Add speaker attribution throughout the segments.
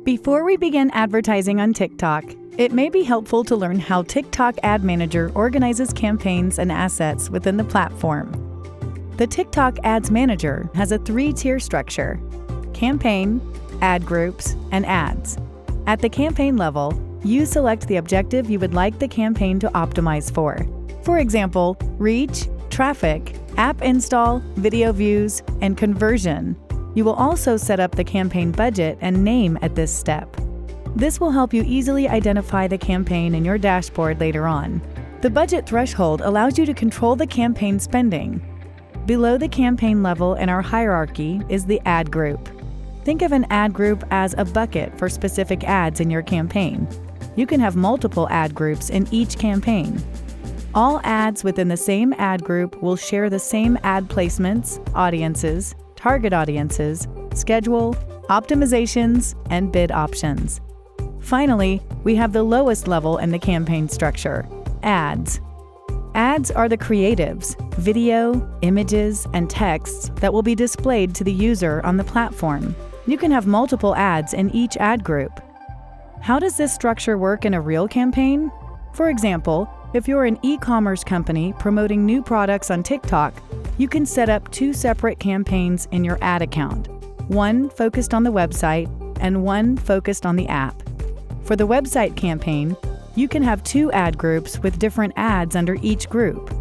Speaker 1: Before we begin advertising on TikTok, it may be helpful to learn how TikTok Ad Manager organizes campaigns and assets within the platform. The TikTok Ads Manager has a 3-tier structure: campaign, ad groups, and ads. At the campaign level, you select the objective you would like the campaign to optimize for. For example, reach, traffic, app install, video views, and conversion. You will also set up the campaign budget and name at this step. This will help you easily identify the campaign in your dashboard later on. The budget threshold allows you to control the campaign spending. Below the campaign level in our hierarchy is the ad group. Think of an ad group as a bucket for specific ads in your campaign. You can have multiple ad groups in each campaign. All ads within the same ad group will share the same ad placements, audiences, target audiences, schedule, optimizations, and bid options. Finally, we have the lowest level in the campaign structure: ads. Ads are the creatives, video, images, and texts that will be displayed to the user on the platform. You can have multiple ads in each ad group. How does this structure work in a real campaign? For example, if you're an e-commerce company promoting new products on TikTok, you can set up 2 separate campaigns in your ad account, one focused on the website and one focused on the app. For the website campaign, you can have 2 ad groups with different ads under each group.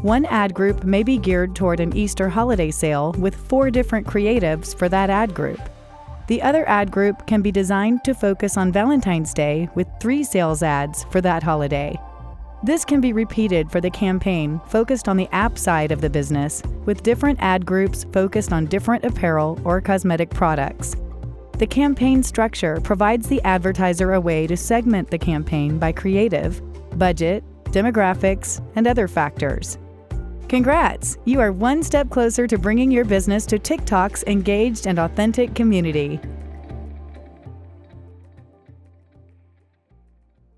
Speaker 1: One ad group may be geared toward an Easter holiday sale with 4 different creatives for that ad group. The other ad group can be designed to focus on Valentine's Day with 3 sales ads for that holiday. This can be repeated for the campaign focused on the app side of the business, with different ad groups focused on different apparel or cosmetic products. The campaign structure provides the advertiser a way to segment the campaign by creative, budget, demographics, and other factors. Congrats! You are one step closer to bringing your business to TikTok's engaged and authentic community.